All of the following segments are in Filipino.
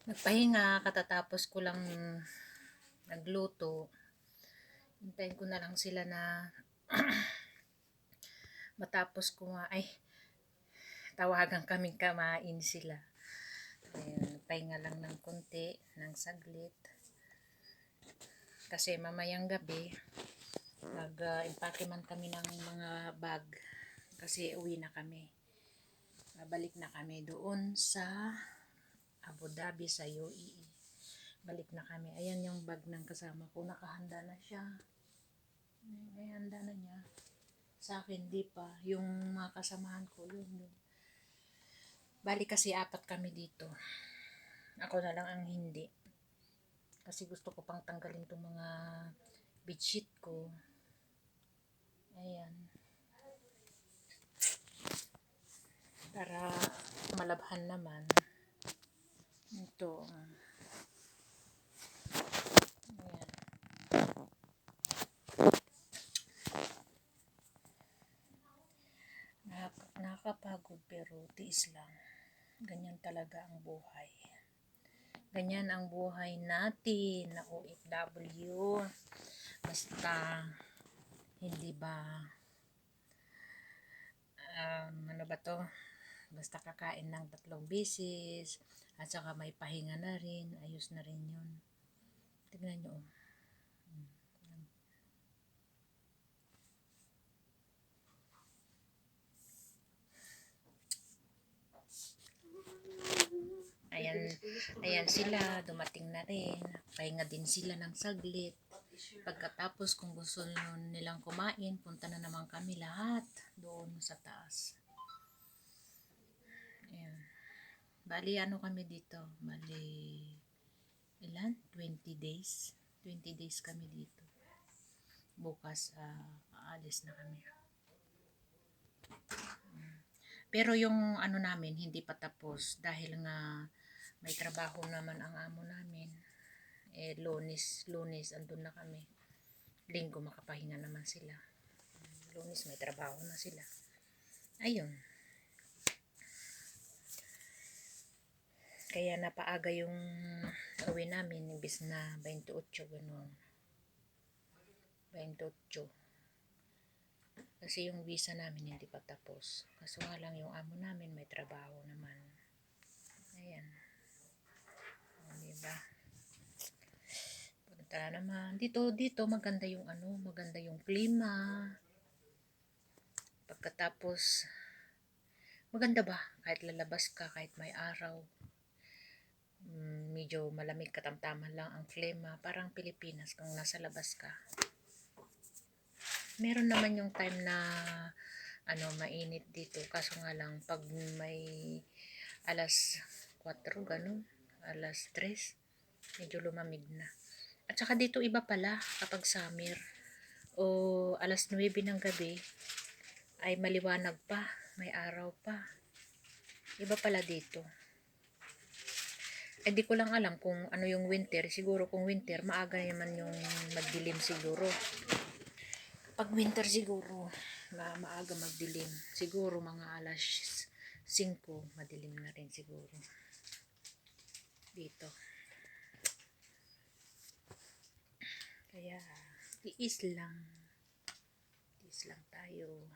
Nagpahinga katatapos ko lang nagluto. Hintayin ko na lang sila na matapos ko tawagan kaming kamain sila. Ayun, pahinga lang ng konti, ng saglit. Kasi mamayang gabi, mag-impake man kami ng mga bag. Kasi uwi na kami. Babalik na kami doon sa Abu Dhabi sa UAE. Balik na kami. Ayan yung bag ng kasama ko. Nakahanda na siya. Ay, handa na niya. Sa akin, di pa. Yung mga kasamahan ko, yun. Balik kasi 4 kami dito. Ako na lang ang hindi. Kasi gusto ko pang tanggalin itong mga bedsheet ko. Ayan. Para malabhan naman. Ito. Ayan. Nakakapagod pero tiis lang. Ganyan talaga ang buhay. Ganyan ang buhay natin na OFW. Basta, hindi ba, ano ba to? Basta kakain ng 3 beses, at saka may pahinga na rin, ayos na rin yun. Tignan nyo. Ayan sila, dumating na rin. Pahinga din sila ng saglit. Pagkatapos kung gusto nilang kumain, punta na naman kami lahat doon sa taas. Ayan. Bali ano kami dito? Bali ilan? 20 days. 20 days kami dito. Bukas aalis na kami. Pero yung ano namin hindi pa tapos dahil nga may trabaho naman ang amo namin. Lunes andun na kami. Linggo makapahinga naman sila. Lunes may trabaho na sila. Ayun. Kaya napaaga yung uwi namin imbis na 28 ganun. 28. Kasi yung visa namin hindi pa tapos. Kaso nga lang yung amo namin may trabaho naman. Ayan. Diba? Punta naman. Dito maganda yung maganda yung klima. Pagkatapos, maganda ba? Kahit lalabas ka, kahit may araw. Medyo malamig, katamtaman lang ang klima. Parang Pilipinas kung nasa labas ka. Meron naman yung time na mainit dito. Kaso nga lang, pag may alas 4, ganun, alas 3, medyo lumamig na. At saka dito iba pala kapag summer o alas 9 ng gabi ay maliwanag pa, may araw pa. Iba pala dito. Di ko lang alam kung ano yung winter. Siguro kung winter, maaga naman yung magdilim siguro. Pag winter siguro, maaga magdilim. Siguro mga alas 5, madilim na rin siguro. Dito. Kaya, tiis lang. Tiis lang tayo.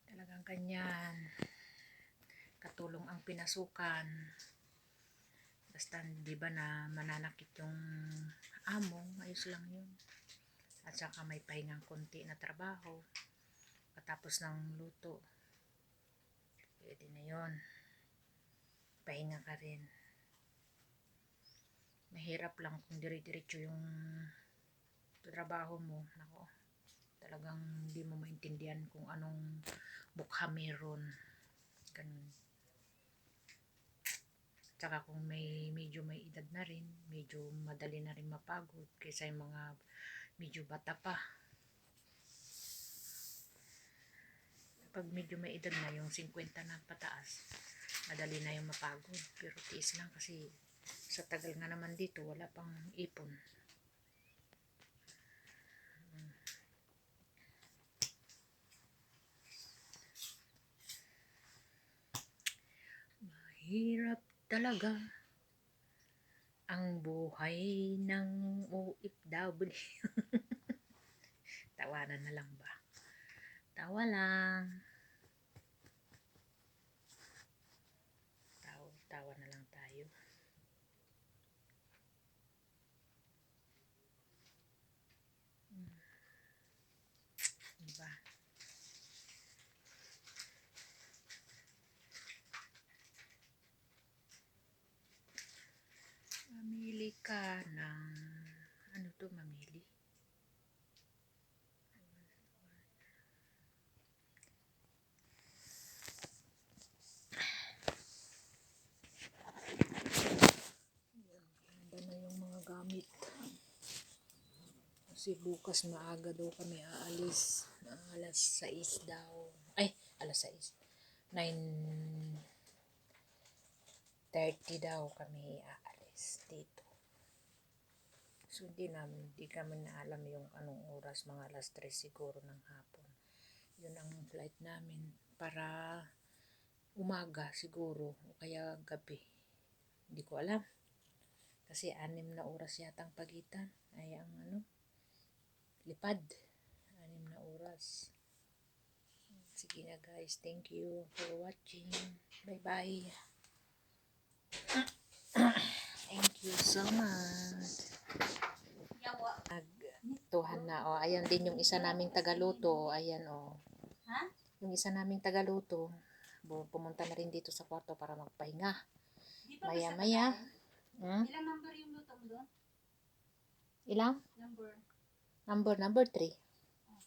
Talagang ganyan. Katulong ang pinasukan. Basta di ba na mananakit yung amo, ayos lang yun. At saka may pahingang konti na trabaho. Katapos ng luto, pwede na yun. Pahinga ka rin. Mahirap lang kung dire-diretso yung trabaho mo. Nako, talagang hindi mo maintindihan kung anong bukha meron. Ganun. Tsaka kung medyo may edad na rin, medyo madali na rin mapagod kaysa yung mga medyo bata pa. Pag medyo may edad na, yung 50 na pataas, madali na yung mapagod. Pero tiis lang kasi sa tagal nga naman dito, wala pang ipon. Mahirap talaga ang buhay ng OFW. Tawanan na lang ba? Tawa lang. Tawa na lang tayo. Diba? Mamili ka ng ano to mamili? Ganda na yung mga gamit. Kasi bukas maaga daw kami aalis. Alas 6 daw. Ay, alas 6. 9:30 daw kami aalis dito. So, hindi kami na alam yung anong oras, mga alas 3 siguro ng hapon. Yun ang flight namin para umaga siguro o kaya gabi. Hindi ko alam. Kasi 6 na oras yata ang pagitan. Ay, ang lipad. 6 na oras. Sige na guys, thank you for watching. Bye-bye. Thank you so much. Nagtuhan na. Oh, ayan din yung isa naming tagaluto. Ayan oh. Yung isa naming tagaluto. Pumunta na rin dito sa kwarto para magpahinga. Maya-maya. Ilang number yung luto mo doon? Ilang? Number 3.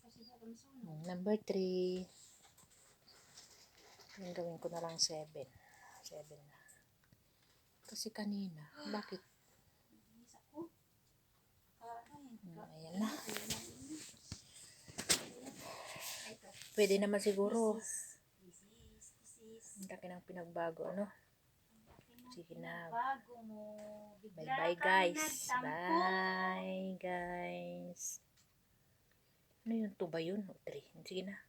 Kasi sa sunog. Number 3. Yung gawin ko na lang 7. 7 na. Kasi kanina, bakit? Ayan na. Pwede naman siguro. Ang laki ng pinagbago, ano? Sige na. Bye-bye guys. Bye guys. Ano yun? 2 ba yun? O 3? Sige na.